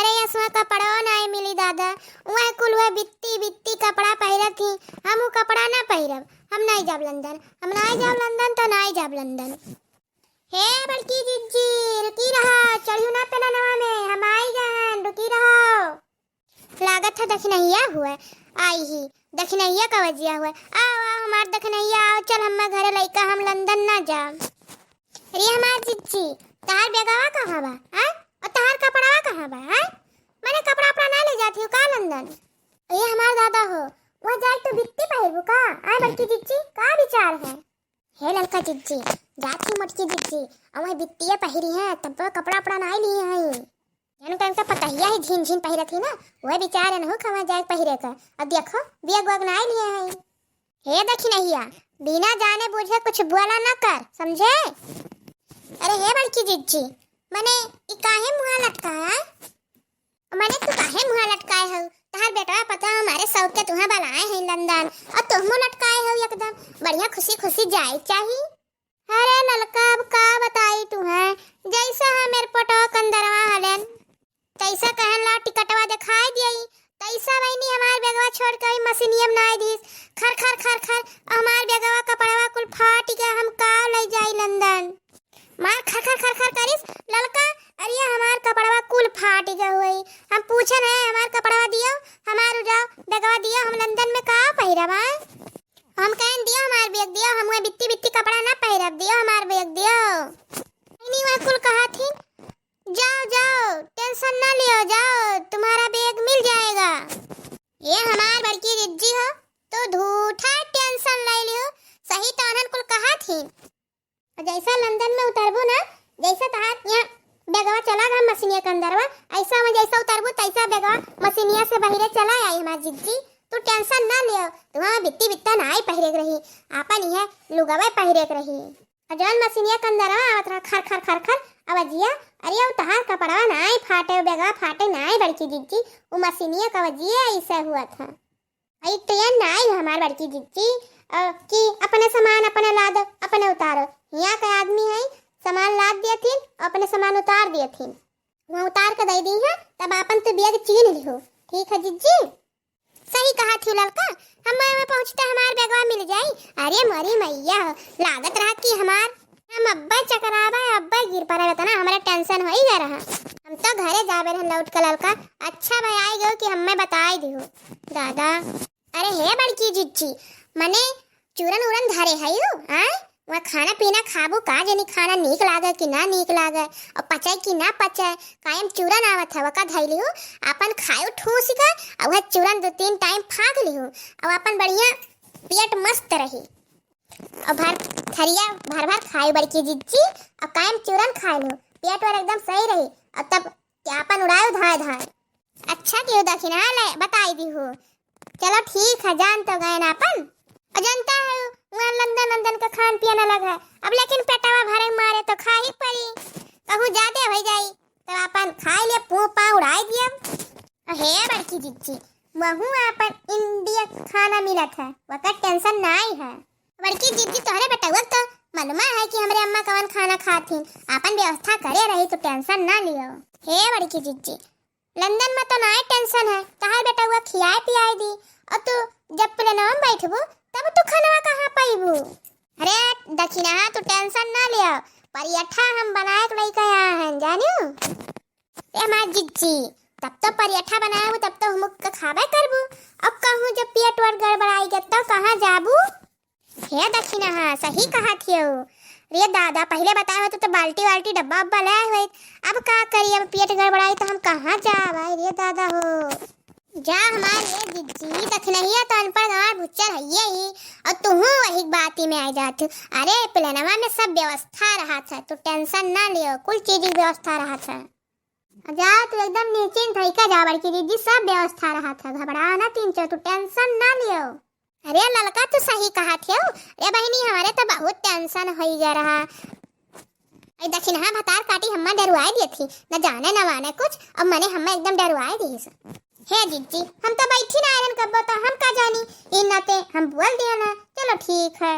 हमारे यहाँ कपड़ा नहीं मिली दादा। वह कुल वह बित्ती बित्ती कपड़ा पहिरा थी। हम वो कपड़ा ना पहिरब। हम नहीं जाब लंदन। हम नहीं जाब लंदन तो नहीं जाब लंदन। हे बड़की जिज्जी रुकी रहो, चढ़ियो ना पेला नवा में, हम आई गहन, रुकी रहो। लागत है दखनैया हुआ आई ही, दखनैया का वजिया हुआ। आओ आओ हमार दखनैया आओ, चल हम घरे लइका, हम लंदन ना जा। अरे हमार जिज्जी तार बेगवा कहाँ बा? और तार कपड़ावा कहाँ बा? मैंने कपड़ा अपना ना ले जाती हूँ का लंदन? ये हमार दादा हो, वह जाए तो बित्ती पहिरबू का? बड़की जिज्जी का विचार है? हे ललका जिज्जी जाती मोटकी जिज्जी, और वह बित्तिया पहिरी है तब तो कपड़ा अपना ना लिए हैं। यानी टाइम से पता ही झीन झीन पहिरे थी ना, वह विचार न हो कहाँ जाए पहिरे का। अब देखो बिया गुआग ना लिए हैं। हे दखिनैया बिना जाने बुझे कुछ बोला ना कर, समझे? अरे हे बड़की जिज्जी मैंने काहे मुँह लटकाया? मैंने तू काहे मुँह लटकाए हो? तहार बेटा पता हमारे सौत के तुहा बलाए हैं लंदन, और तुम मुँह लटकाए हो एकदम बढ़िया खुशी खुशी जाए चाहिए। अरे ललका अब का बताई तुहा, जैसा है मेरे पटो कंदरवा हलन तैसा कहन ला टिकटवा दिखाई दिई, तैसा वही हमार बेगवा छोड़ के मशीनियम नाई दीस। खर खर खर खर हमार बेगवा कपड़वा कुल फाट के हम का ले जाई लंदन। मार खर खर खर खर करिस ललका। अरे हमार कपड़वा कुल फाट गए हुई। हम पूछन है हमार कपड़वा दियो, हमार जाओ बेगवा दियो, हम लंदन में का पहिरब? हम कहन दियो हमार बेग दियो, हम बित्ती बित्ती कपड़ा ना पहिरब, दियो हमार बेग दियो। नहीं वह कुल कहा थी जाओ जाओ टेंशन ना लियो, जाओ तुम्हारा बेग मिल जाएगा। ये हमार बड़की जिज्जी हो तो झूठा टेंशन ले लियो। सही तो उन्हन कुल कहा थी जैसा लंदन में उतरबो ना, जैसा तहार यहाँ बेगवा चला गया मशीनिया के अंदरवा, ऐसा में जैसा उतरबो तैसा बेगवा मशीनिया से बाहर चला आई हमार जिज्जी। तू टेंशन ना लियो, तुम्हारा बित्ती बित्ता ना आई पहिरे रही, आपन ही है लुगावे पहिरे रही। और जौन मशीनिया के अंदरवा आवत रहा खर खर खर खर आवाजिया। अरे वो तहार कपड़वा ना आई फाटे, बेगवा फाटे ना आई बड़की जिज्जी, वो मशीनिया का वजिया ऐसा हुआ था। आई ट्रेन ना आई हमार बड़की जिज्जी कि अपने सामान अपने लाद अपने उतारो। यहाँ के आदमी है सामान लाद दिए थी, अपने सामान उतार दिए थी, वहाँ उतार के दे दी है, तब अपन तो बेग चीन लिहो। ठीक है जिज्जी सही कहा थी लड़का, हम में पहुँचते हमार बेगवा मिल जाई। अरे मरी मैया लागत रहा कि हमार हम अब्बा चकरावा अब्बा गिर पड़ा था ना, हमारा टेंशन हो ही जा रहा। हम तो घरे जाबे रहे लौट के लड़का। अच्छा भाई आई गयो कि हमें बताई दियो दादा। अरे हे बड़की जिज्जी मने चूरन उरन धरे है यू वह खाना पीना खाबू का जनी खाना नीक लागे कि ना नीक लागे, और पचाए कि ना पचाए, कायम चूरन आवत है वका धैली हो अपन खायो ठूस का, और वह चूरन 2-3 टाइम फाग ली हो, और अपन बढ़िया पेट मस्त रही, और भर थरिया भर भर खाई बड़की जिज्जी, और कायम चूरन खा लो, पेट और एकदम सही रही, और तब क्या अपन उड़ायो धाय धाय। अच्छा क्यों दखिना ले बताई दी हो। चलो ठीक है जान तो गए ना अपन, और जानता है वहाँ लंदन लंदन का खान पियन अलग है। अब लेकिन पेटवा भरे मारे तो खा ही पड़ी, कहूँ ज्यादा हो जाई तो अपन खाई ले पू पा उड़ाई दिया। हे बड़की जिज्जी वहाँ अपन इंडिया खाना मिला था, वका टेंशन नहीं है। बड़की जिज्जी तोहरे बेटा तो मालूमा है कि हमारे अम्मा कवन खाना खाती, अपन व्यवस्था करे रही तो टेंशन ना लियो। हे बड़की जिज्जी लंदन में तो ना टेंशन है, तहार बेटा हुआ खियाए पियाए दी, और तू जब प्लेनवा में बैठबू तब तू खाना कहाँ पाइबू? अरे दखिना तू टेंशन ना लियो, परियठा हम बनाए के लेके आए हैं जानियो। ए माँ जिज्जी तब तो परियठा बनाए हो तब तो हम खाबे करबू, अब कहूँ जब पेट वर गड़बड़ाई गया तब कहाँ जाबू? हे दखिना सही कहा थियो। रे दादा पहले बताए होते तो बाल्टी वाल्टी डब्बा उब्बा लाए हुए, अब का करिए, अब पेट गड़बड़ाई तो हम कहाँ जा भाई। रे दादा हो जा हमारे जिज्जी दखनैया तो अनपढ़ गंवार भुच्चर है ही, और तू वही बात ही में आ जाती। अरे प्लेनवा में सब व्यवस्था रहा था, तू टेंशन ना लियो, कुल चीज की व्यवस्था रहा था। जा तू एकदम नीचे धैका जा बड़की जिज्जी, सब व्यवस्था रहा था, घबरा ना तीन चो, तू टेंशन ना लियो। अरे ललका तू सही कहा थे, अरे बहनी हमारे तो बहुत टेंशन हो जा रहा। दक्षिण हाँ भतार काटी हम्मा डरवाए दी थी, न जाने न माने कुछ, अब मैंने हम्मा एकदम डरवाए दी। हे जिज्जी हम तो बैठी ना आयरन कब तो हम का जानी, इन नाते हम बोल दिया ना, चलो ठीक है।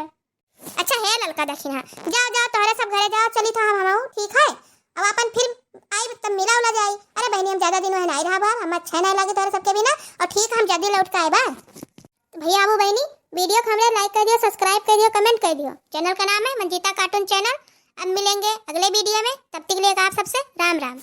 अच्छा है ललका दक्षिणा जाओ जाओ तोहरे सब घरे जाओ, चली था हम ठीक है, अब अपन फिर आई तब मिला उला जाई। अरे बहनी हम ज्यादा दिन में नहीं रहा बार, हम अच्छा नहीं लगे तोरे सबके बिना, और ठीक हम जल्दी लौट के आए बार। भैया आबू बहनी वीडियो को हमरे लाइक कर दियो, सब्सक्राइब कर दियो, कमेंट कर दियो। चैनल का नाम है मंजीता कार्टून चैनल। अब मिलेंगे अगले वीडियो में, तब तक के लिए आप सबसे राम राम।